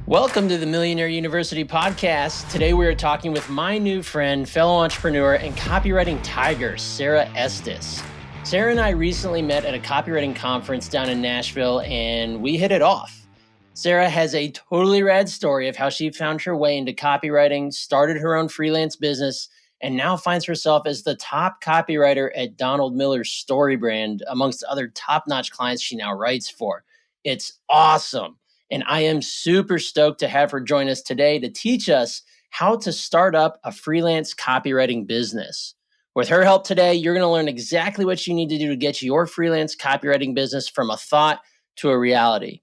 Welcome to the Millionaire University podcast. Today we are talking with my new friend, fellow entrepreneur, and copywriting tiger, Sara Estes. Sara and I recently met at a copywriting conference down in Nashville, and we hit it off. Sara has a totally rad story of how she found her way into copywriting, started her own freelance business, and now finds herself as the top copywriter at Donald Miller's StoryBrand, amongst other top-notch clients she now writes for. It's awesome. And I am super stoked to have her join us today to teach us how to start up a freelance copywriting business. With her help today, you're going to learn exactly what you need to do to get your freelance copywriting business from a thought to a reality.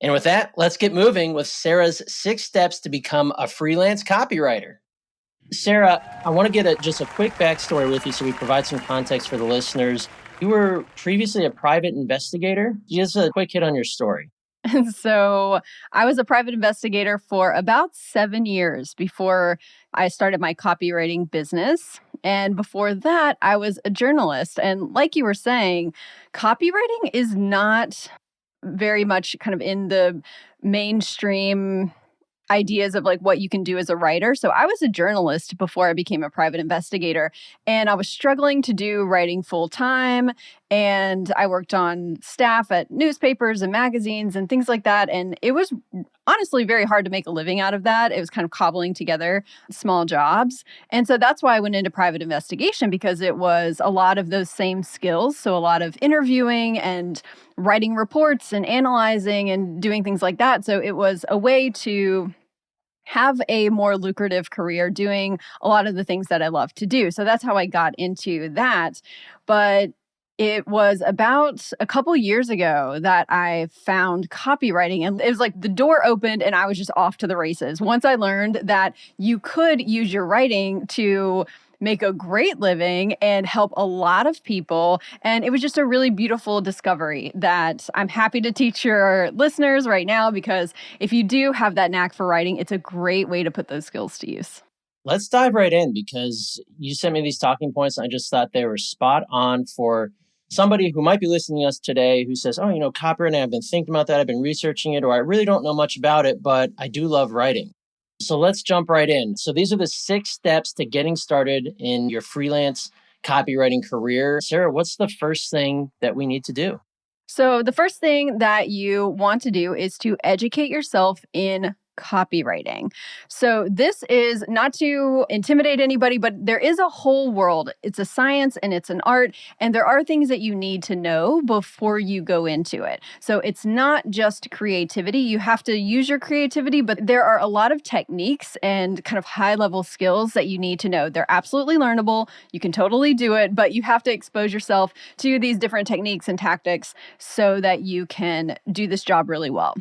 And with that, let's get moving with Sara's 6 steps to become a freelance copywriter. Sara, I want to get just a quick backstory with you so we provide some context for the listeners. You were previously a private investigator. Just a quick hit on your story. And so I was a private investigator for about 7 years before I started my copywriting business. And before that, I was a journalist. And like you were saying, copywriting is not very much kind of in the mainstream ideas of like what you can do as a writer. So I was a journalist before I became a private investigator, and I was struggling to do writing full time. And I worked on staff at newspapers and magazines and things like that. And it was honestly very hard to make a living out of that. It was kind of cobbling together small jobs. And so that's why I went into private investigation, because it was a lot of those same skills. So a lot of interviewing and writing reports and analyzing and doing things like that. So it was a way to have a more lucrative career doing a lot of the things that I love to do. So that's how I got into that. But it was about a couple years ago that I found copywriting, and it was like the door opened and I was just off to the races. Once I learned that you could use your writing to make a great living and help a lot of people. And it was just a really beautiful discovery that I'm happy to teach your listeners right now, because if you do have that knack for writing, it's a great way to put those skills to use. Let's dive right in, because you sent me these talking points and I just thought they were spot on for somebody who might be listening to us today who says, copywriting, I've been thinking about that, I've been researching it, or I really don't know much about it, but I do love writing. So let's jump right in. So these are the 6 steps to getting started in your freelance copywriting career. Sara, what's the first thing that we need to do? So the first thing that you want to do is to educate yourself in copywriting. So this is not to intimidate anybody, but there is a whole world. It's a science and it's an art, and there are things that you need to know before you go into it. So it's not just creativity. You have to use your creativity, but there are a lot of techniques and kind of high-level skills that you need to know. They're absolutely learnable. You can totally do it, but you have to expose yourself to these different techniques and tactics so that you can do this job really well.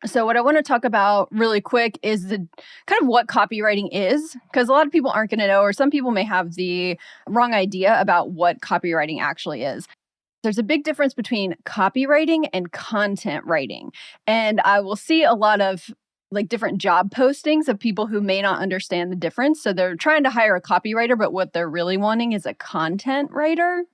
So what I want to talk about really quick is the kind of what copywriting is, because a lot of people aren't going to know, or some people may have the wrong idea about what copywriting actually is. There's a big difference between copywriting and content writing. And I will see a lot of like different job postings of people who may not understand the difference. So they're trying to hire a copywriter, but what they're really wanting is a content writer.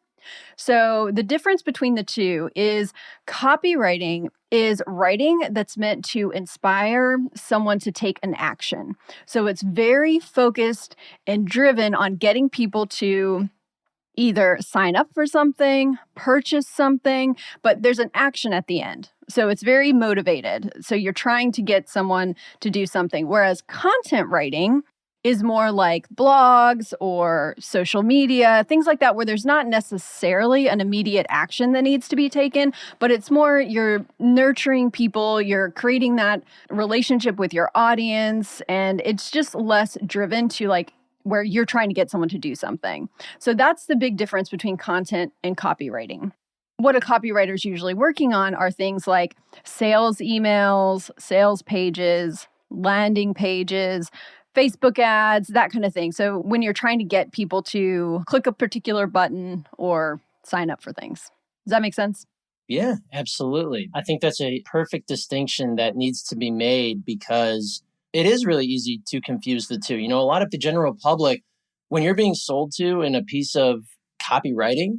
So the difference between the two is copywriting is writing that's meant to inspire someone to take an action. So it's very focused and driven on getting people to either sign up for something, purchase something, but there's an action at the end. So it's very motivated. So you're trying to get someone to do something. Whereas content writing is more like blogs or social media, things like that, where there's not necessarily an immediate action that needs to be taken, but it's more you're nurturing people, you're creating that relationship with your audience, and it's just less driven to like where you're trying to get someone to do something. So that's the big difference between content and copywriting. What a copywriter is usually working on are things like sales emails, sales pages, landing pages, Facebook ads, that kind of thing. So when you're trying to get people to click a particular button or sign up for things. Does that make sense? Yeah, absolutely. I think that's a perfect distinction that needs to be made, because it is really easy to confuse the two. A lot of the general public, when you're being sold to in a piece of copywriting,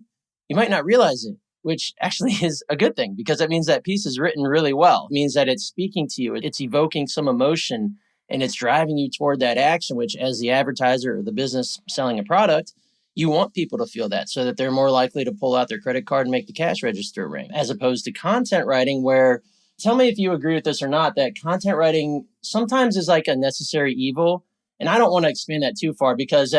you might not realize it, which actually is a good thing because it means that piece is written really well. It means that it's speaking to you, it's evoking some emotion, and it's driving you toward that action, which as the advertiser or the business selling a product, you want people to feel that so that they're more likely to pull out their credit card and make the cash register ring, as opposed to content writing where, tell me if you agree with this or not, that content writing sometimes is like a necessary evil. And I don't want to expand that too far because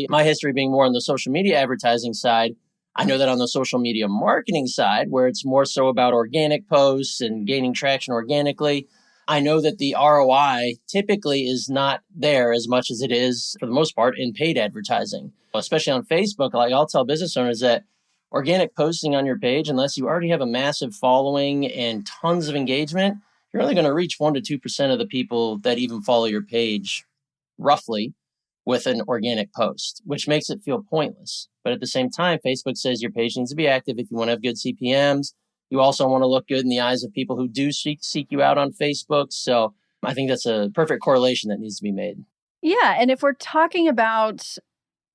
my history being more on the social media advertising side, I know that on the social media marketing side, where it's more so about organic posts and gaining traction organically, I know that the ROI typically is not there as much as it is, for the most part, in paid advertising, especially on Facebook. Like I'll tell business owners that organic posting on your page, unless you already have a massive following and tons of engagement, you're only going to reach 1% to 2% of the people that even follow your page, roughly, with an organic post, which makes it feel pointless. But at the same time, Facebook says your page needs to be active if you want to have good CPMs. You also want to look good in the eyes of people who do seek you out on Facebook. So I think that's a perfect correlation that needs to be made. Yeah. And if we're talking about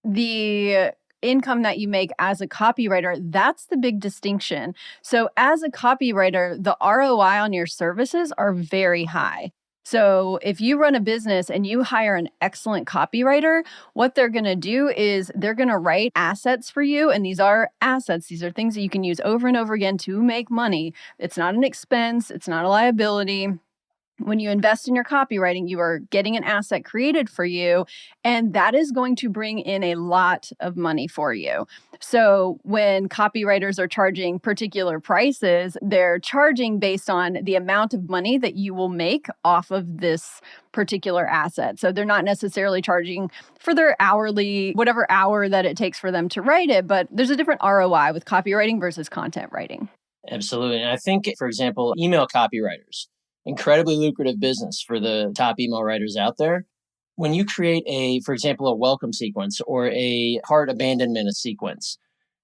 the income that you make as a copywriter, that's the big distinction. So as a copywriter, the ROI on your services are very high. So if you run a business and you hire an excellent copywriter, what they're going to do is they're going to write assets for you. And these are assets. These are things that you can use over and over again to make money. It's not an expense. It's not a liability. When you invest in your copywriting, you are getting an asset created for you, and that is going to bring in a lot of money for you. So when copywriters are charging particular prices, they're charging based on the amount of money that you will make off of this particular asset. So they're not necessarily charging for their hourly, whatever hour that it takes for them to write it, but there's a different ROI with copywriting versus content writing. Absolutely. And I think, for example, email copywriters, incredibly lucrative business for the top email writers out there. When you create for example, a welcome sequence or a cart abandonment sequence,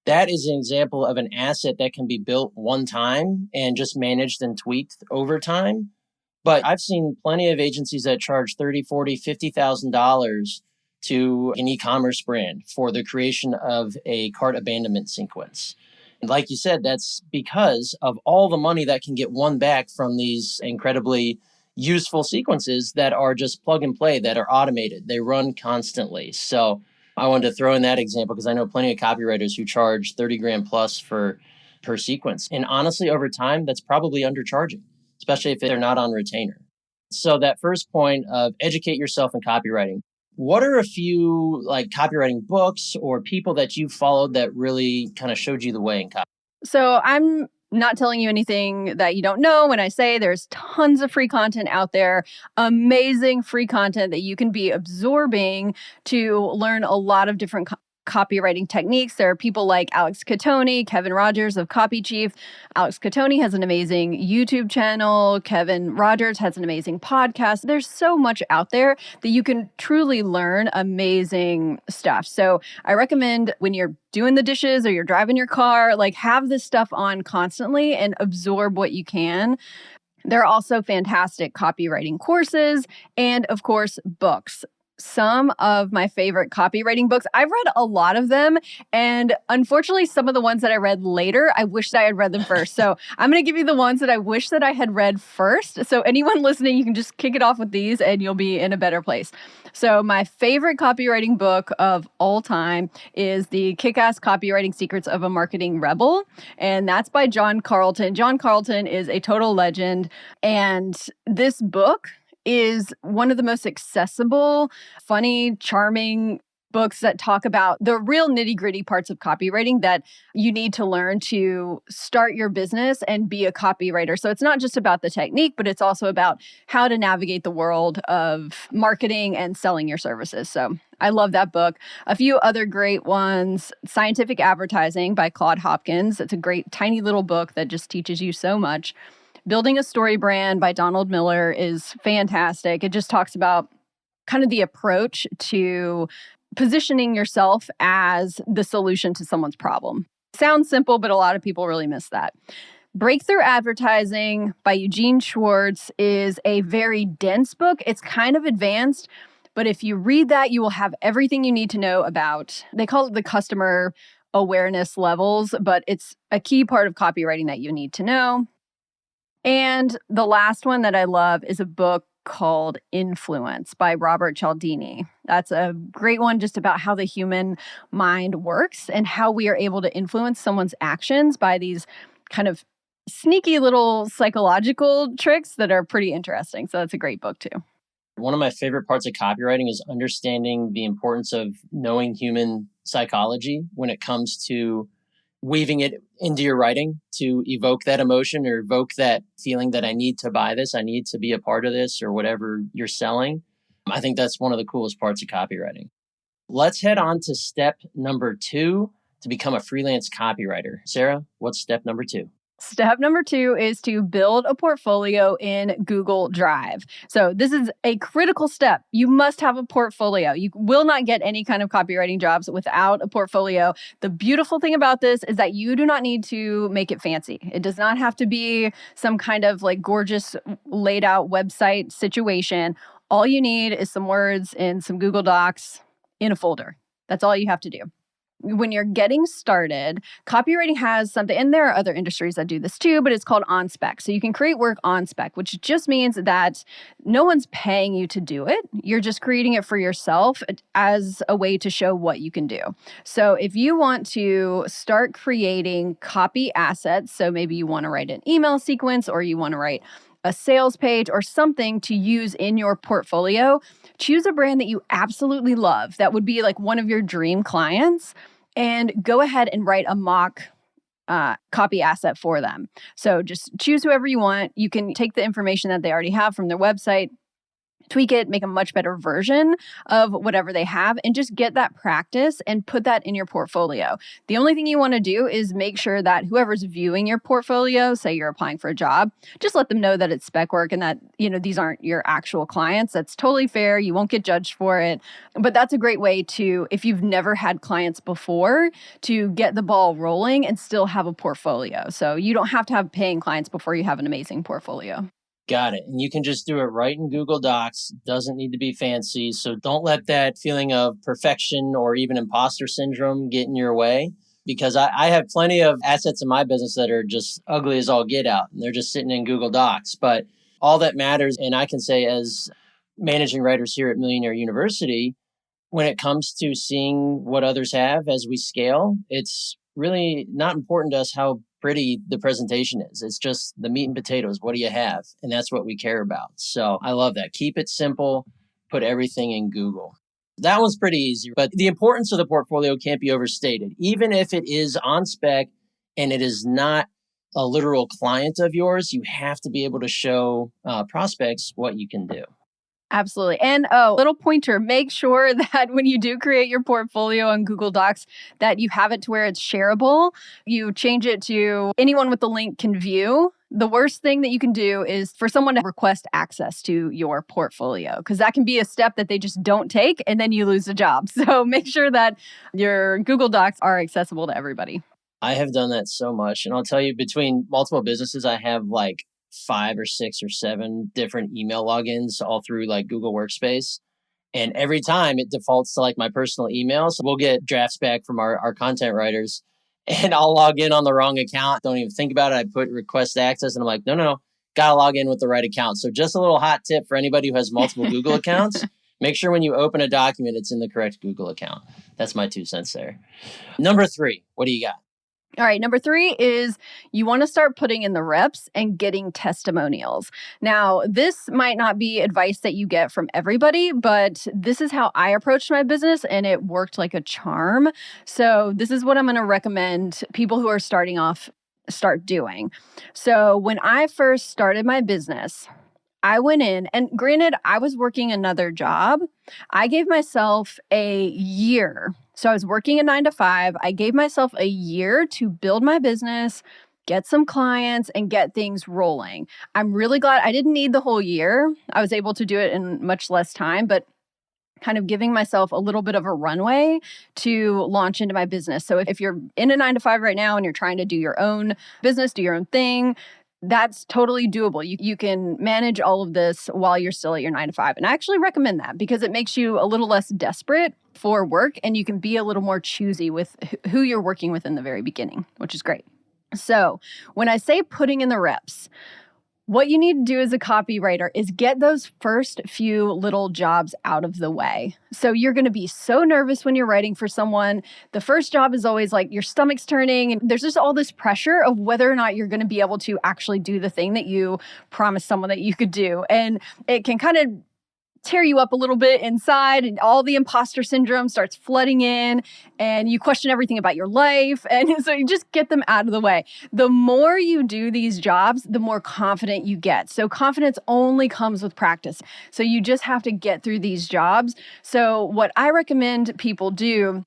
that is an example of an asset that can be built one time and just managed and tweaked over time. But I've seen plenty of agencies that charge $30,000, $40,000, $50,000 to an e-commerce brand for the creation of a cart abandonment sequence. Like you said, that's because of all the money that can get won back from these incredibly useful sequences that are just plug and play, that are automated. They run constantly. So I wanted to throw in that example because I know plenty of copywriters who charge 30 grand plus per sequence. And honestly, over time, that's probably undercharging, especially if they're not on retainer. So that first point of educate yourself in copywriting. What are a few like copywriting books or people that you followed that really kind of showed you the way in copy? So I'm not telling you anything that you don't know when I say there's tons of free content out there, amazing free content that you can be absorbing to learn a lot of different copywriting techniques. There are people like Alex Catoni, Kevin Rogers of Copy Chief. Alex Catoni has an amazing YouTube channel. Kevin Rogers has an amazing podcast. There's so much out there that you can truly learn amazing stuff. So I recommend when you're doing the dishes or you're driving your car, like have this stuff on constantly and absorb what you can. There are also fantastic copywriting courses and, of course, books. Some of my favorite copywriting books, I've read a lot of them. And unfortunately, some of the ones that I read later, I wish that I had read them first. So I'm going to give you the ones that I wish that I had read first. So anyone listening, you can just kick it off with these and you'll be in a better place. So my favorite copywriting book of all time is The Kick-Ass Copywriting Secrets of a Marketing Rebel. And that's by John Carlton. John Carlton is a total legend. And this book is one of the most accessible, funny, charming books that talk about the real nitty-gritty parts of copywriting that you need to learn to start your business and be a copywriter. So it's not just about the technique, but it's also about how to navigate the world of marketing and selling your services. So I love that book. A few other great ones, Scientific Advertising by Claude Hopkins. It's a great tiny little book that just teaches you so much. Building a StoryBrand by Donald Miller is fantastic. It just talks about kind of the approach to positioning yourself as the solution to someone's problem. Sounds simple, but a lot of people really miss that. Breakthrough Advertising by Eugene Schwartz is a very dense book. It's kind of advanced, but if you read that, you will have everything you need to know about, they call it the customer awareness levels, but it's a key part of copywriting that you need to know. And the last one that I love is a book called Influence by Robert Cialdini. That's a great one just about how the human mind works and how we are able to influence someone's actions by these kind of sneaky little psychological tricks that are pretty interesting. So that's a great book too. One of my favorite parts of copywriting is understanding the importance of knowing human psychology when it comes to weaving it into your writing to evoke that emotion or evoke that feeling that I need to buy this, I need to be a part of this, or whatever you're selling. I think that's one of the coolest parts of copywriting. Let's head on to step number 2 to become a freelance copywriter. Sarah, what's step number 2? Step number 2 is to build a portfolio in Google Drive. So this is a critical step. You must have a portfolio. You will not get any kind of copywriting jobs without a portfolio. The beautiful thing about this is that you do not need to make it fancy. It does not have to be some kind of like gorgeous laid out website situation. All you need is some words in some Google Docs in a folder. That's all you have to do. When you're getting started, copywriting has something, and there are other industries that do this too, but it's called on spec. So you can create work on spec, which just means that no one's paying you to do it. You're just creating it for yourself as a way to show what you can do. So if you want to start creating copy assets, so maybe you want to write an email sequence or you want to write a sales page or something to use in your portfolio, choose a brand that you absolutely love. That would be like one of your dream clients, and go ahead and write a mock copy asset for them. So just choose whoever you want. You can take the information that they already have from their website, tweak it, make a much better version of whatever they have, and just get that practice and put that in your portfolio. The only thing you want to do is make sure that whoever's viewing your portfolio, say you're applying for a job, just let them know that it's spec work and that, these aren't your actual clients. That's totally fair. You won't get judged for it. But that's a great way to, if you've never had clients before, to get the ball rolling and still have a portfolio. So you don't have to have paying clients before you have an amazing portfolio. Got it. And you can just do it right in Google Docs. Doesn't need to be fancy. So don't let that feeling of perfection or even imposter syndrome get in your way. Because I have plenty of assets in my business that are just ugly as all get out. And they're just sitting in Google Docs. But all that matters, and I can say as managing writers here at Millionaire University, when it comes to seeing what others have as we scale, it's really not important to us how pretty the presentation is. It's just the meat and potatoes. What do you have? And that's what we care about. So I love that. Keep it simple. Put everything in Google. That one's pretty easy, but the importance of the portfolio can't be overstated. Even if it is on spec and it is not a literal client of yours, you have to be able to show prospects what you can do. Absolutely. And little pointer, make sure that when you do create your portfolio on Google Docs, that you have it to where it's shareable. You change it to anyone with the link can view. The worst thing that you can do is for someone to request access to your portfolio, because that can be a step that they just don't take and then you lose the job. So make sure that your Google Docs are accessible to everybody. I have done that so much. And I'll tell you, between multiple businesses, I have like 5 or 6 or 7 different email logins all through like Google Workspace. And every time it defaults to like my personal email. So we'll get drafts back from our content writers and I'll log in on the wrong account. Don't even think about it. I put request access and I'm like, no. Got to log in with the right account. So just a little hot tip for anybody who has multiple Google accounts. Make sure when you open a document, it's in the correct Google account. That's my 2 cents there. Number 3, what do you got? All right, number 3 is you want to start putting in the reps and getting testimonials. Now, this might not be advice that you get from everybody, but this is how I approached my business and it worked like a charm. So this is what I'm going to recommend people who are starting off start doing. So when I first started my business, I went in, and granted, I was working another job. I gave myself a year. So I was working a 9 to 5. I gave myself a year to build my business, get some clients, and get things rolling. I'm really glad I didn't need the whole year. I was able to do it in much less time, but kind of giving myself a little bit of a runway to launch into my business. So if you're in a 9 to 5 right now and you're trying to do your own business, do your own thing, that's totally doable. You can manage all of this while you're still at your 9 to 5. And I actually recommend that because it makes you a little less desperate for work and you can be a little more choosy with who you're working with in the very beginning, which is great. So when I say putting in the reps, what you need to do as a copywriter is get those first few little jobs out of the way. So you're going to be so nervous when you're writing for someone. The first job is always like your stomach's turning, and there's just all this pressure of whether or not you're going to be able to actually do the thing that you promised someone that you could do. And it can kind of tear you up a little bit inside, and all the imposter syndrome starts flooding in and you question everything about your life. And so you just get them out of the way. The more you do these jobs, the more confident you get. So confidence only comes with practice. So you just have to get through these jobs. So what I recommend people do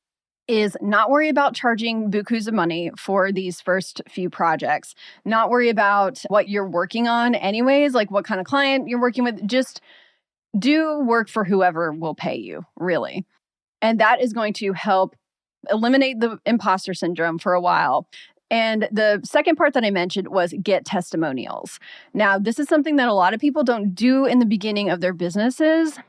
is not worry about charging bukus of money for these first few projects, not worry about what you're working on anyways, like what kind of client you're working with. Just do work for whoever will pay you, really. And that is going to help eliminate the imposter syndrome for a while. And the second part that I mentioned was get testimonials. Now, this is something that a lot of people don't do in the beginning of their businesses,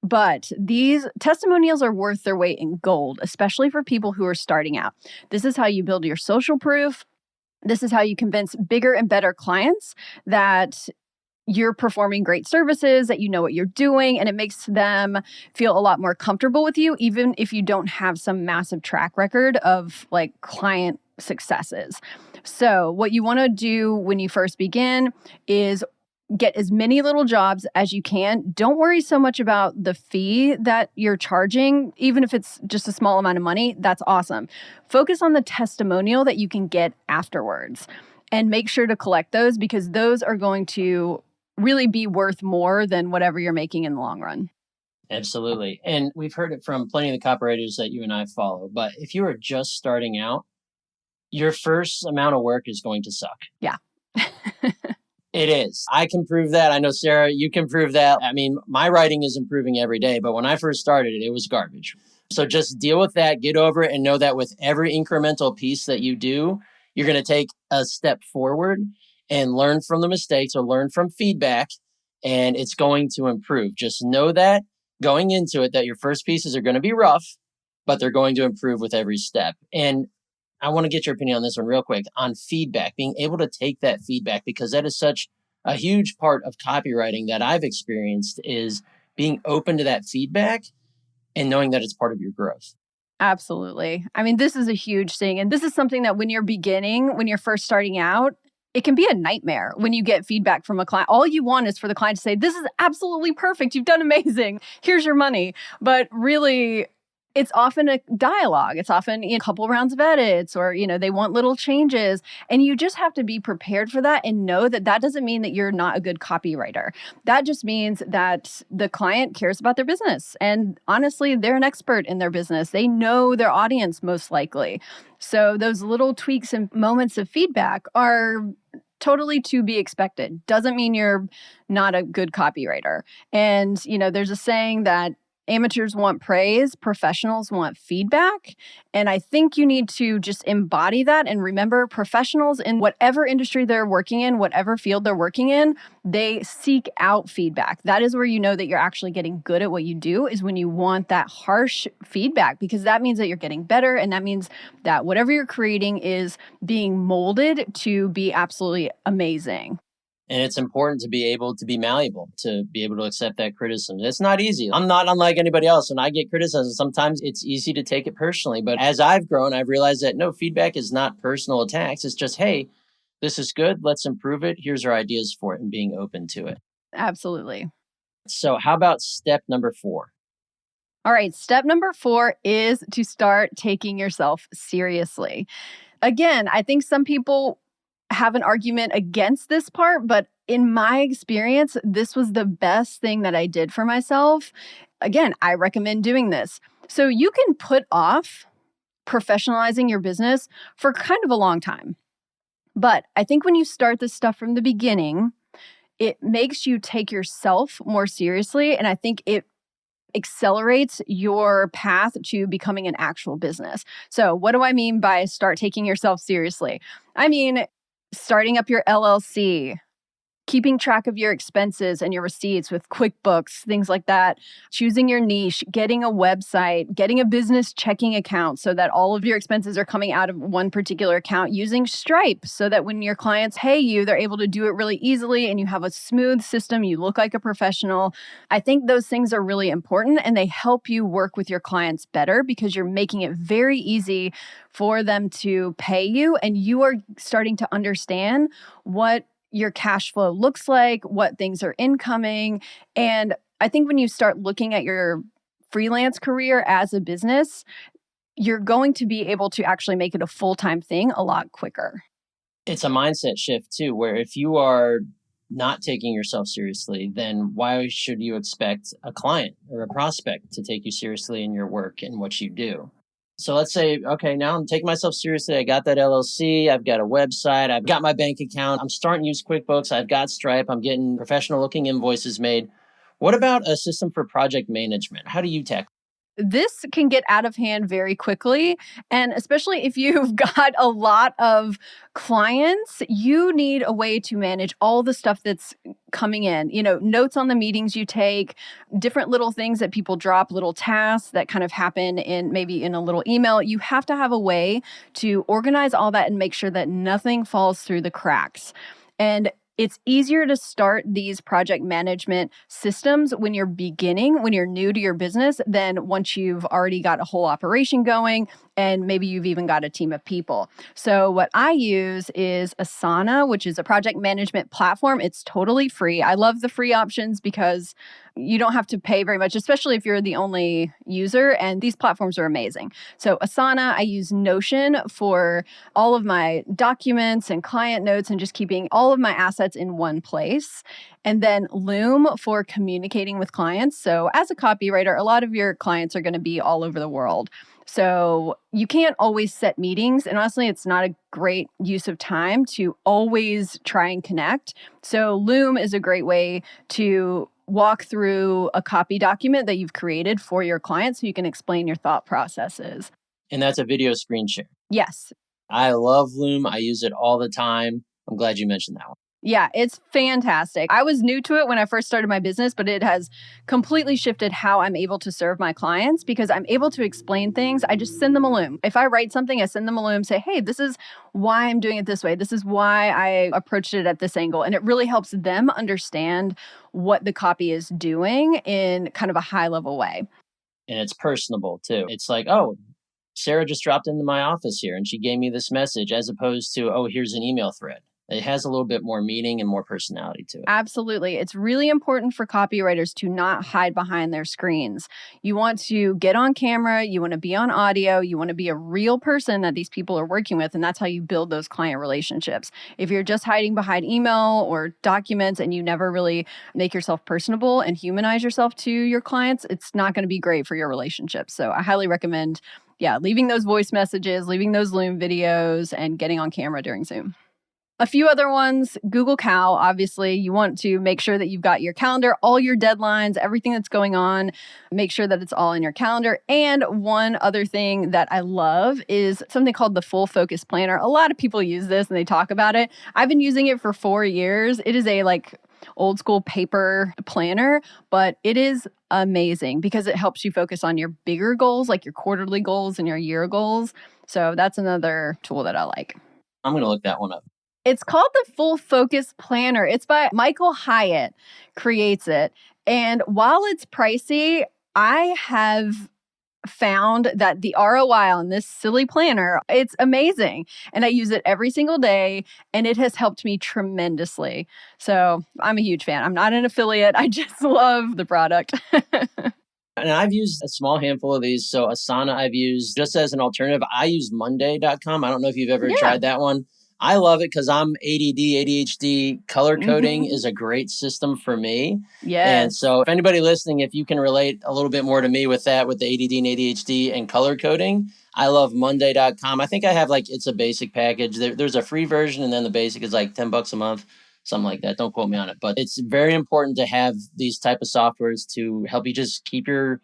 but these testimonials are worth their weight in gold, especially for people who are starting out. This is how you build your social proof. This is how you convince bigger and better clients that you're performing great services, that you know what you're doing, and it makes them feel a lot more comfortable with you, even if you don't have some massive track record of like client successes. So what you want to do when you first begin is get as many little jobs as you can. Don't worry so much about the fee that you're charging, even if it's just a small amount of money. That's awesome. Focus on the testimonial that you can get afterwards and make sure to collect those because those are going to really be worth more than whatever you're making in the long run. Absolutely. And we've heard it from plenty of the copywriters that you and I follow. But if you are just starting out, your first amount of work is going to suck. Yeah. It is. I can prove that. I know, Sarah, you can prove that. I mean, my writing is improving every day, but when I first started, it was garbage. So just deal with that, get over it, and know that with every incremental piece that you do, you're going to take a step forward and learn from the mistakes or learn from feedback, and it's going to improve. Just know that going into it, that your first pieces are going to be rough, but they're going to improve with every step. And I want to get your opinion on this one real quick on feedback, being able to take that feedback, because that is such a huge part of copywriting that I've experienced is being open to that feedback and knowing that it's part of your growth. Absolutely. I mean, this is a huge thing. And this is something that when you're beginning, when you're first starting out, it can be a nightmare when you get feedback from a client. All you want is for the client to say, this is absolutely perfect. You've done amazing. Here's your money. But really, it's often a dialogue. It's often a couple rounds of edits or, they want little changes. And you just have to be prepared for that and know that that doesn't mean that you're not a good copywriter. That just means that the client cares about their business. And honestly, they're an expert in their business. They know their audience most likely. So those little tweaks and moments of feedback are totally to be expected. Doesn't mean you're not a good copywriter. And, there's a saying that amateurs want praise, professionals want feedback. And I think you need to just embody that and remember professionals in whatever industry they're working in, whatever field they're working in, they seek out feedback. That is where you know that you're actually getting good at what you do is when you want that harsh feedback, because that means that you're getting better. And that means that whatever you're creating is being molded to be absolutely amazing. And it's important to be able to be malleable, to be able to accept that criticism. It's not easy. I'm not unlike anybody else. When I get criticism, sometimes it's easy to take it personally. But as I've grown, I've realized that no, feedback is not personal attacks. It's just, hey, this is good. Let's improve it. Here's our ideas for it and being open to it. Absolutely. So how about step number 4? All right. Step number 4 is to start taking yourself seriously. Again, I think some people have an argument against this part, but in my experience, this was the best thing that I did for myself. Again, I recommend doing this. So you can put off professionalizing your business for kind of a long time. But I think when you start this stuff from the beginning, it makes you take yourself more seriously. And I think it accelerates your path to becoming an actual business. So what do I mean by start taking yourself seriously? I mean, starting up your LLC, keeping track of your expenses and your receipts with QuickBooks, things like that, choosing your niche, getting a website, getting a business checking account so that all of your expenses are coming out of one particular account, using Stripe so that when your clients pay you, they're able to do it really easily and you have a smooth system, you look like a professional. I think those things are really important and they help you work with your clients better because you're making it very easy for them to pay you and you are starting to understand what your cash flow looks like, what things are incoming. And I think when you start looking at your freelance career as a business, you're going to be able to actually make it a full-time thing a lot quicker. It's a mindset shift too, where if you are not taking yourself seriously, then why should you expect a client or a prospect to take you seriously in your work and what you do? So let's say, okay, now I'm taking myself seriously. I got that LLC. I've got a website. I've got my bank account. I'm starting to use QuickBooks. I've got Stripe. I'm getting professional looking invoices made. What about a system for project management? How do you tackle? This can get out of hand very quickly. And especially if you've got a lot of clients, you need a way to manage all the stuff that's coming in, notes on the meetings you take, different little things that people drop, little tasks that kind of happen in maybe in a little email. You have to have a way to organize all that and make sure that nothing falls through the cracks. And it's easier to start these project management systems when you're beginning, when you're new to your business, than once you've already got a whole operation going and maybe you've even got a team of people. So what I use is Asana, which is a project management platform. It's totally free. I love the free options because you don't have to pay very much, especially if you're the only user, and these platforms are amazing. So Asana, I use Notion for all of my documents and client notes and just keeping all of my assets in one place. And then Loom for communicating with clients. So as a copywriter, a lot of your clients are going to be all over the world. So you can't always set meetings. And honestly, it's not a great use of time to always try and connect. So Loom is a great way to walk through a copy document that you've created for your clients so you can explain your thought processes. And that's a video screen share. Yes. I love Loom. I use it all the time. I'm glad you mentioned that one. Yeah, it's fantastic. I was new to it when I first started my business, but it has completely shifted how I'm able to serve my clients because I'm able to explain things. I just send them a Loom. If I write something, I send them a Loom, say, hey, this is why I'm doing it this way. This is why I approached it at this angle. And it really helps them understand what the copy is doing in kind of a high level way. And it's personable too. It's like, oh, Sarah just dropped into my office here and she gave me this message, as opposed to, oh, here's an email thread. It has a little bit more meaning and more personality to it. Absolutely. It's really important for copywriters to not hide behind their screens. You want to get on camera, you want to be on audio, you want to be a real person that these people are working with, and that's how you build those client relationships. If you're just hiding behind email or documents and you never really make yourself personable and humanize yourself to your clients, it's not going to be great for your relationship. So I highly recommend, leaving those voice messages, leaving those Loom videos, and getting on camera during Zoom. A few other ones, Google Cal, obviously, you want to make sure that you've got your calendar, all your deadlines, everything that's going on, make sure that it's all in your calendar. And one other thing that I love is something called the Full Focus Planner. A lot of people use this and they talk about it. I've been using it for 4 years. It is a old school paper planner, but it is amazing because it helps you focus on your bigger goals, like your quarterly goals and your year goals. So that's another tool that I like. I'm going to look that one up. It's called the Full Focus Planner. It's by Michael Hyatt, creates it. And while it's pricey, I have found that the ROI on this silly planner, it's amazing. And I use it every single day, and it has helped me tremendously. So I'm a huge fan. I'm not an affiliate. I just love the product. And I've used a small handful of these. So Asana I've used just as an alternative. I use Monday.com. I don't know if you've ever tried that one. I love it because I'm ADD, ADHD. Color coding is a great system for me. Yeah. And so if anybody listening, if you can relate a little bit more to me with that, with the ADD and ADHD and color coding, I love Monday.com. I think I have it's a basic package. There's a free version and then the basic is $10 a month, something like that. Don't quote me on it. But it's very important to have these type of softwares to help you just keep your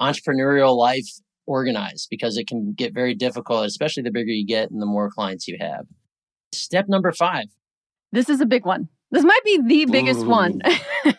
entrepreneurial life organized because it can get very difficult, especially the bigger you get and the more clients you have. Step number 5. This is a big one. This might be the biggest one. Ooh.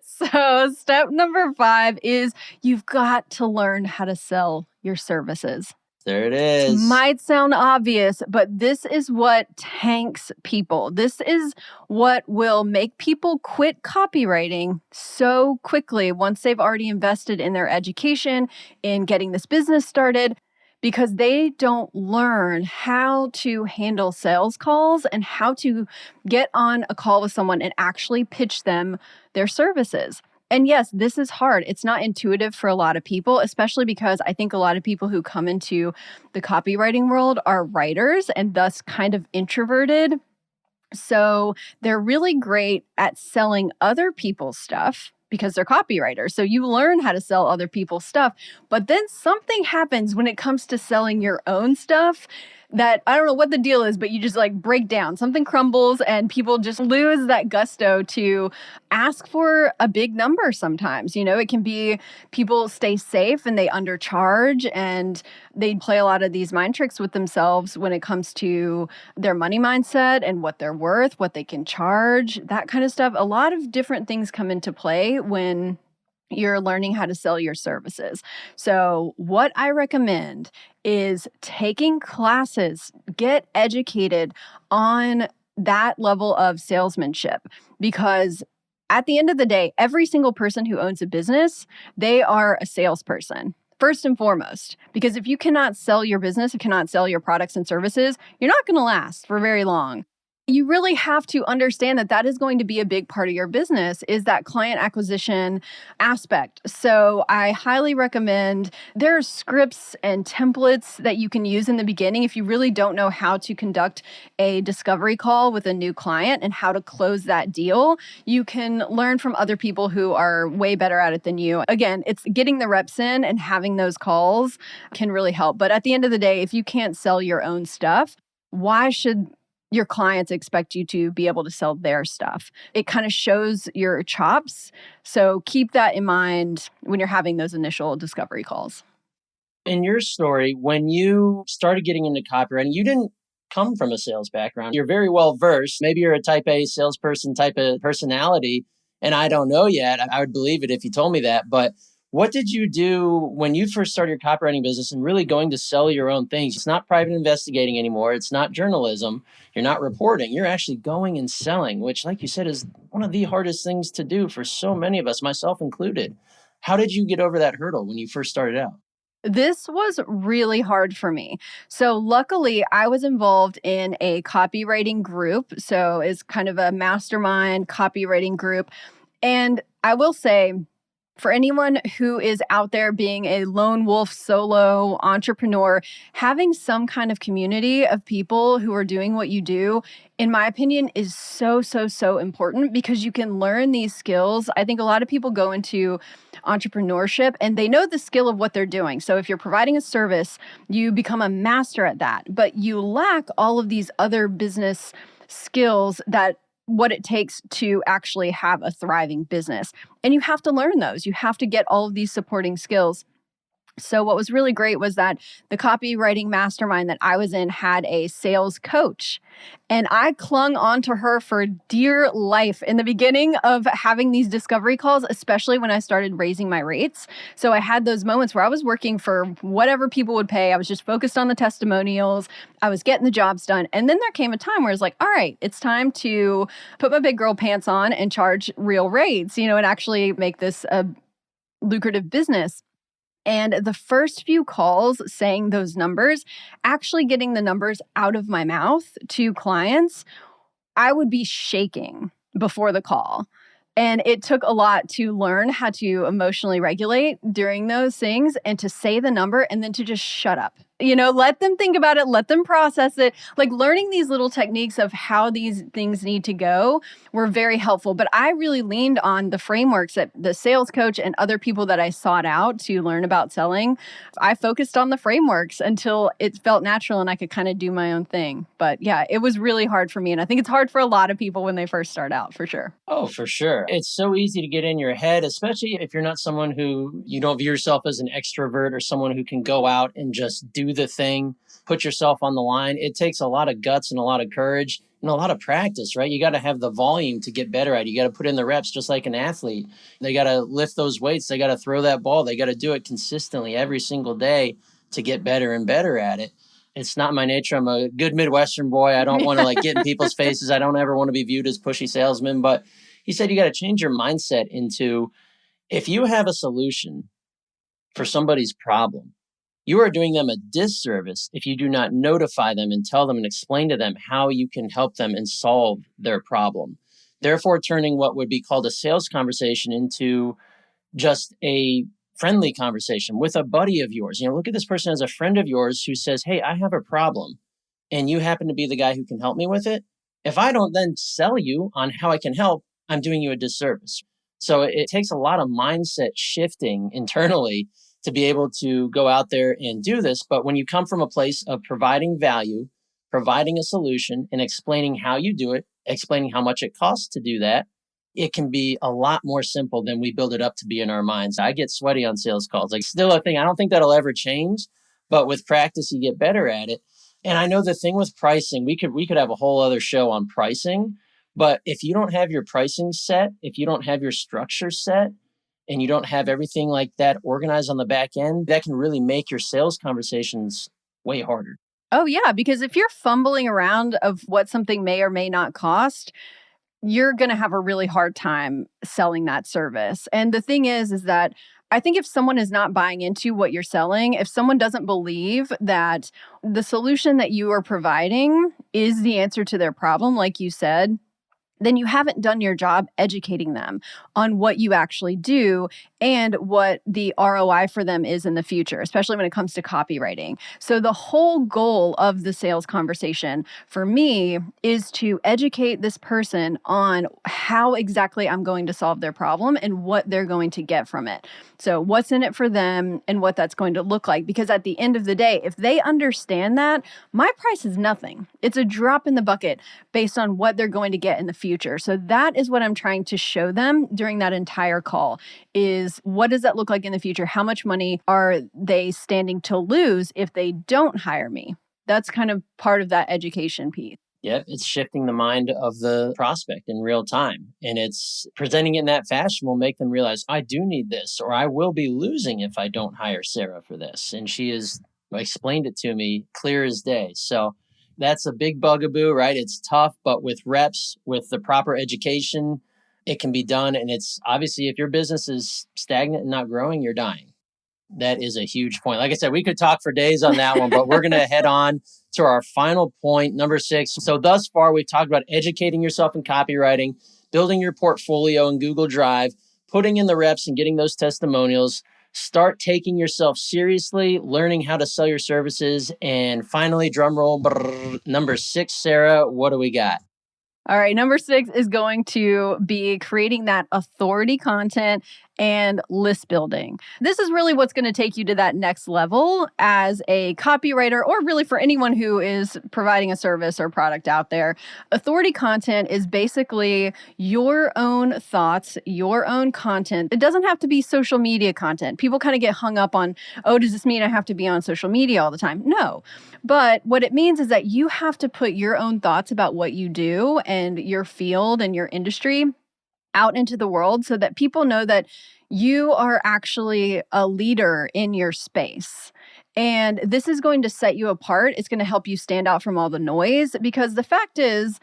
So step number 5 is you've got to learn how to sell your services. There it is. Might sound obvious, but this is what tanks people. This is what will make people quit copywriting so quickly once they've already invested in their education, in getting this business started, because they don't learn how to handle sales calls and how to get on a call with someone and actually pitch them their services. And yes, this is hard. It's not intuitive for a lot of people, especially because I think a lot of people who come into the copywriting world are writers and thus kind of introverted. So they're really great at selling other people's stuff because they're copywriters. So you learn how to sell other people's stuff. But then something happens when it comes to selling your own stuff that I don't know what the deal is, but you just like break down. Something crumbles and people just lose that gusto to ask for a big number sometimes. You know, it can be people stay safe and they undercharge and they play a lot of these mind tricks with themselves when it comes to their money mindset and what they're worth, what they can charge, that kind of stuff. A lot of different things come into play when you're learning how to sell your services. So what I recommend is taking classes, get educated on that level of salesmanship, because at the end of the day, every single person who owns a business, they are a salesperson. First and foremost, because if you cannot sell your business, you cannot sell your products and services, you're not going to last for very long. You really have to understand that that is going to be a big part of your business, is that client acquisition aspect. So I highly recommend, there are scripts and templates that you can use in the beginning if you really don't know how to conduct a discovery call with a new client and how to close that deal. You can learn from other people who are way better at it than you. Again, it's getting the reps in and having those calls can really help. But at the end of the day, if you can't sell your own stuff, why should your clients expect you to be able to sell their stuff? It kind of shows your chops. So keep that in mind when you're having those initial discovery calls. In your story, when you started getting into copywriting, you didn't come from a sales background. You're very well versed. Maybe you're a type A salesperson type of personality, and I don't know yet. I would believe it if you told me that. But what did you do when you first started your copywriting business and really going to sell your own things? It's not private investigating anymore. It's not journalism. You're not reporting. You're actually going and selling, which, like you said, is one of the hardest things to do for so many of us, myself included. How did you get over that hurdle when you first started out? This was really hard for me. So luckily, I was involved in a copywriting group. So it's kind of a mastermind copywriting group. And I will say, for anyone who is out there being a lone wolf solo entrepreneur, having some kind of community of people who are doing what you do, in my opinion, is so, so, so important, because you can learn these skills. I think a lot of people go into entrepreneurship and they know the skill of what they're doing. So if you're providing a service, you become a master at that, but you lack all of these other business skills that what it takes to actually have a thriving business. And you have to learn those. You have to get all of these supporting skills. So what was really great was that the copywriting mastermind that I was in had a sales coach, and I clung onto her for dear life in the beginning of having these discovery calls, especially when I started raising my rates. So I had those moments where I was working for whatever people would pay. I was just focused on the testimonials. I was getting the jobs done. And then there came a time where it's like, all right, it's time to put my big girl pants on and charge real rates, and actually make this a lucrative business. And the first few calls saying those numbers, actually getting the numbers out of my mouth to clients, I would be shaking before the call. And it took a lot to learn how to emotionally regulate during those things and to say the number and then to just shut up. Let them think about it, let them process it. Like, learning these little techniques of how these things need to go were very helpful. But I really leaned on the frameworks that the sales coach and other people that I sought out to learn about selling. I focused on the frameworks until it felt natural and I could kind of do my own thing. But yeah, it was really hard for me. And I think it's hard for a lot of people when they first start out, for sure. Oh, for sure. It's so easy to get in your head, especially if you're not someone who you don't view yourself as an extrovert or someone who can go out and just do the thing. put yourself on the line. It takes a lot of guts and a lot of courage and a lot of practice, right? You got to have the volume to get better at it. You got to put in the reps just like an athlete. They got to lift those weights. They got to throw that ball. They got to do it consistently every single day to get better and better at it. It's not my nature. I'm a good Midwestern boy. I don't want to like get in people's faces. I don't ever want to be viewed as pushy salesman. But he said you got to change your mindset into, if you have a solution for somebody's problem, you are doing them a disservice if you do not notify them and tell them and explain to them how you can help them and solve their problem. Therefore, turning what would be called a sales conversation into just a friendly conversation with a buddy of yours. Look at this person as a friend of yours who says, hey, I have a problem and you happen to be the guy who can help me with it. If I don't then sell you on how I can help, I'm doing you a disservice. So it takes a lot of mindset shifting internally to be able to go out there and do this. But when you come from a place of providing value, providing a solution, and explaining how you do it, explaining how much it costs to do that, it can be a lot more simple than we build it up to be in our minds. I get sweaty on sales calls. Like, still a thing. I don't think that'll ever change, but with practice, you get better at it. And I know the thing with pricing, we could have a whole other show on pricing, but if you don't have your pricing set, if you don't have your structure set, and you don't have everything like that organized on the back end, that can really make your sales conversations way harder. Oh, yeah, because if you're fumbling around of what something may or may not cost, you're going to have a really hard time selling that service. And the thing is that I think if someone is not buying into what you're selling, if someone doesn't believe that the solution that you are providing is the answer to their problem, like you said, then you haven't done your job educating them on what you actually do and what the ROI for them is in the future, especially when it comes to copywriting. So the whole goal of the sales conversation for me is to educate this person on how exactly I'm going to solve their problem and what they're going to get from it. So what's in it for them and what that's going to look like. Because at the end of the day, if they understand that, my price is nothing. It's a drop in the bucket based on what they're going to get in the future. So that is what I'm trying to show them during that entire call is, what does that look like in the future? How much money are they standing to lose if they don't hire me? That's kind of part of that education piece. Yeah, it's shifting the mind of the prospect in real time. And it's presenting it in that fashion will make them realize, I do need this, or I will be losing if I don't hire Sarah for this. And she has explained it to me clear as day. So that's a big bugaboo, right? It's tough, but with reps, with the proper education, it can be done. And it's obviously, if your business is stagnant and not growing, you're dying. That is a huge point. Like I said, we could talk for days on that one, but we're going to head on to our final point, number 6. So thus far, we've talked about educating yourself in copywriting, building your portfolio in Google Drive, putting in the reps and getting those testimonials, start taking yourself seriously, learning how to sell your services, and finally, drum roll, number 6, Sarah, what do we got? All right, number 6 is going to be creating that authority content and list building. This is really what's going to take you to that next level as a copywriter, or really for anyone who is providing a service or product out there. Authority content is basically your own thoughts, your own content. It doesn't have to be social media content. People kind of get hung up on, oh, does this mean I have to be on social media all the time? No. But what it means is that you have to put your own thoughts about what you do and your field and your industry out into the world so that people know that you are actually a leader in your space. And this is going to set you apart. It's going to help you stand out from all the noise, because the fact is,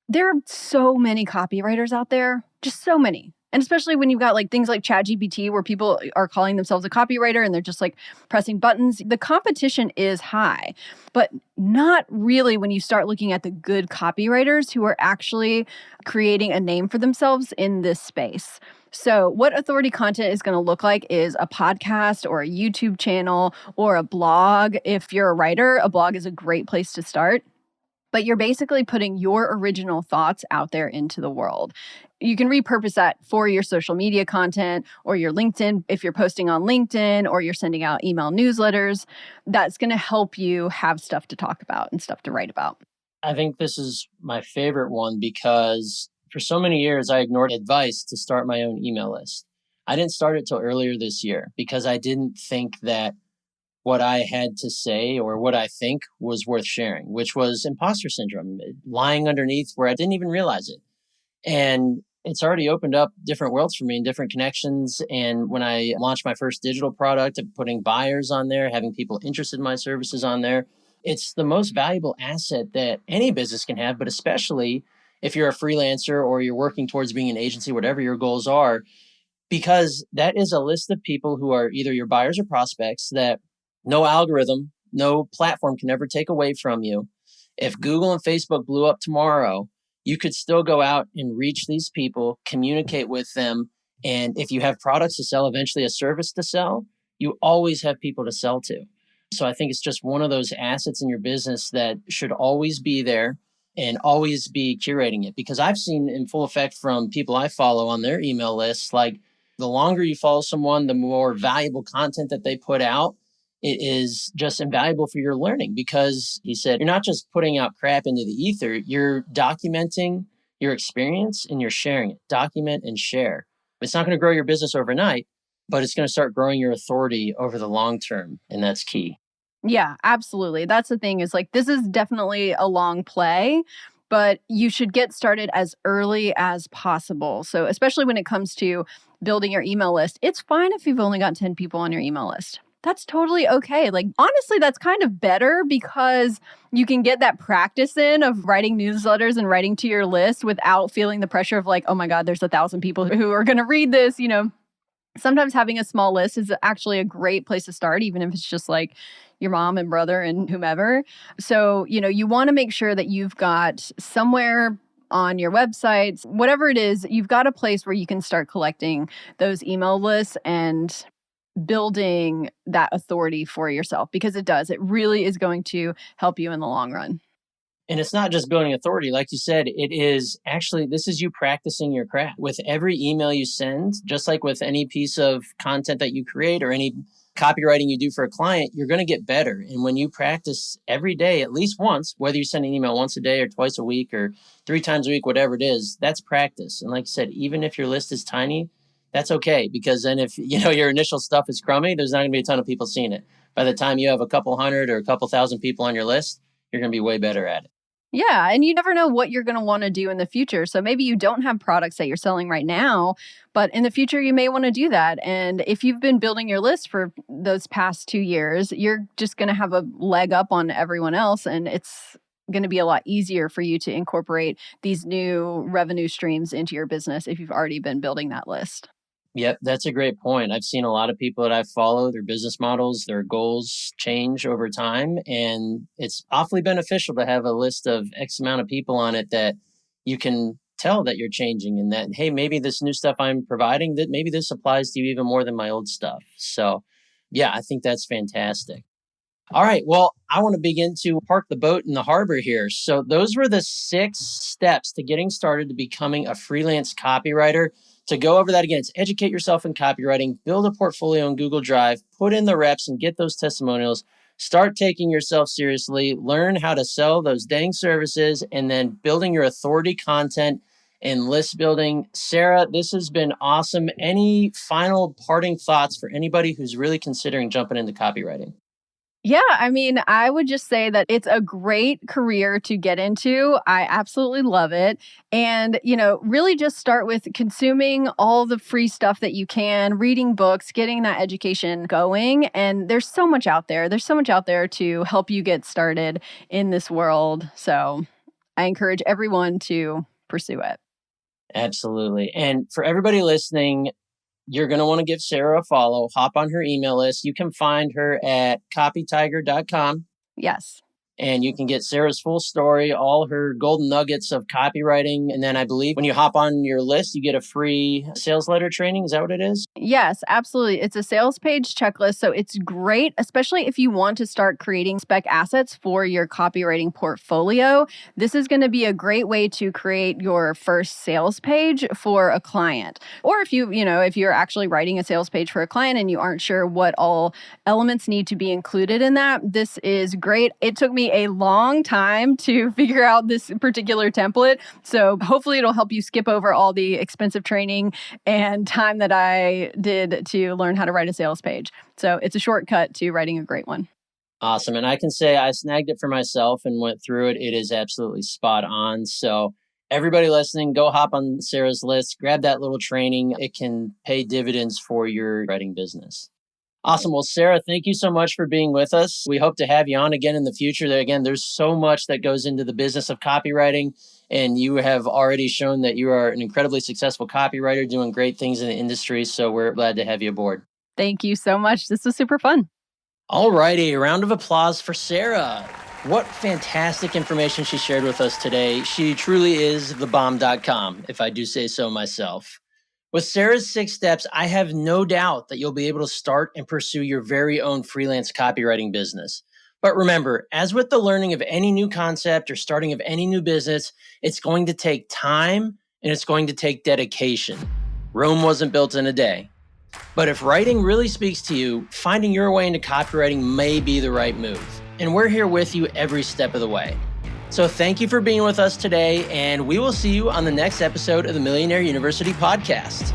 there are so many copywriters out there, just so many. And especially when you've got like things like ChatGPT where people are calling themselves a copywriter and they're just like pressing buttons. The competition is high, but not really when you start looking at the good copywriters who are actually creating a name for themselves in this space. So what authority content is going to look like is a podcast or a YouTube channel or a blog. If you're a writer, a blog is a great place to start. But you're basically putting your original thoughts out there into the world. You can repurpose that for your social media content or your LinkedIn. If you're posting on LinkedIn or you're sending out email newsletters, that's going to help you have stuff to talk about and stuff to write about. I think this is my favorite one because for so many years, I ignored advice to start my own email list. I didn't start it till earlier this year because I didn't think that what I had to say or what I think was worth sharing, which was imposter syndrome, lying underneath where I didn't even realize it. And it's already opened up different worlds for me and different connections. And when I launched my first digital product, putting buyers on there, having people interested in my services on there, it's the most valuable asset that any business can have, but especially if you're a freelancer or you're working towards being an agency, whatever your goals are, because that is a list of people who are either your buyers or prospects that no algorithm, no platform can ever take away from you. If Google and Facebook blew up tomorrow, you could still go out and reach these people, communicate with them. And if you have products to sell, eventually a service to sell, you always have people to sell to. So I think it's just one of those assets in your business that should always be there and always be curating it. Because I've seen in full effect from people I follow on their email lists, like the longer you follow someone, the more valuable content that they put out. It is just invaluable for your learning because he said, you're not just putting out crap into the ether, you're documenting your experience and you're sharing it. Document and share. It's not going to grow your business overnight, but it's going to start growing your authority over the long term. And that's key. Yeah, absolutely. That's the thing is like, this is definitely a long play, but you should get started as early as possible. So, especially when it comes to building your email list, it's fine if you've only got 10 people on your email list. That's totally okay. Like, honestly, that's kind of better because you can get that practice in of writing newsletters and writing to your list without feeling the pressure of like, oh my God, there's 1,000 people who are going to read this, Sometimes having a small list is actually a great place to start, even if it's just like your mom and brother and whomever. So, you want to make sure that you've got somewhere on your website, whatever it is, you've got a place where you can start collecting those email lists and building that authority for yourself because it does. It really is going to help you in the long run. And it's not just building authority. Like you said, it is actually, this is you practicing your craft. With every email you send, just like with any piece of content that you create or any copywriting you do for a client, you're going to get better. And when you practice every day, at least once, whether you send an email once a day or twice a week or 3 times a week, whatever it is, that's practice. And like I said, even if your list is tiny, that's okay. Because then if your initial stuff is crummy, there's not going to be a ton of people seeing it. By the time you have a couple hundred or a couple thousand people on your list, you're going to be way better at it. Yeah. And you never know what you're going to want to do in the future. So maybe you don't have products that you're selling right now, but in the future, you may want to do that. And if you've been building your list for those past 2 years, you're just going to have a leg up on everyone else. And it's going to be a lot easier for you to incorporate these new revenue streams into your business if you've already been building that list. Yep, that's a great point. I've seen a lot of people that I follow, their business models, their goals change over time. And it's awfully beneficial to have a list of X amount of people on it that you can tell that you're changing and that, hey, maybe this new stuff I'm providing, that maybe this applies to you even more than my old stuff. So yeah, I think that's fantastic. All right. Well, I want to begin to park the boat in the harbor here. So those were the 6 steps to getting started to becoming a freelance copywriter. To go over that again, it's educate yourself in copywriting, build a portfolio in Google Drive, put in the reps and get those testimonials, start taking yourself seriously, learn how to sell those dang services, and then building your authority content and list building. Sara, this has been awesome. Any final parting thoughts for anybody who's really considering jumping into copywriting? Yeah, I mean, I would just say that it's a great career to get into. I absolutely love it. And, really just start with consuming all the free stuff that you can, reading books, getting that education going. And there's so much out there. There's so much out there to help you get started in this world. So I encourage everyone to pursue it. Absolutely. And for everybody listening, you're going to want to give Sara a follow. Hop on her email list. You can find her at copytiger.com. Yes. And you can get Sara's full story, all her golden nuggets of copywriting. And then I believe when you hop on your list, you get a free sales letter training. Is that what it is? Yes, absolutely. It's a sales page checklist. So it's great, especially if you want to start creating spec assets for your copywriting portfolio. This is going to be a great way to create your first sales page for a client. Or if if you're actually writing a sales page for a client and you aren't sure what all elements need to be included in that, this is great. It took me me a long time to figure out this particular template. So hopefully it'll help you skip over all the expensive training and time that I did to learn how to write a sales page. So it's a shortcut to writing a great one. Awesome. And I can say I snagged it for myself and went through it. It is absolutely spot on. So everybody listening, go hop on Sarah's list, grab that little training. It can pay dividends for your writing business. Awesome. Well, Sarah, thank you so much for being with us. We hope to have you on again in the future. Again, there's so much that goes into the business of copywriting, and you have already shown that you are an incredibly successful copywriter doing great things in the industry. So we're glad to have you aboard. Thank you so much. This was super fun. All righty, a round of applause for Sarah. What fantastic information she shared with us today. She truly is thebomb.com, if I do say so myself. With Sarah's 6 steps, I have no doubt that you'll be able to start and pursue your very own freelance copywriting business. But remember, as with the learning of any new concept or starting of any new business, it's going to take time and it's going to take dedication. Rome wasn't built in a day. But if writing really speaks to you, finding your way into copywriting may be the right move. And we're here with you every step of the way. So thank you for being with us today, and we will see you on the next episode of the Millionaire University podcast.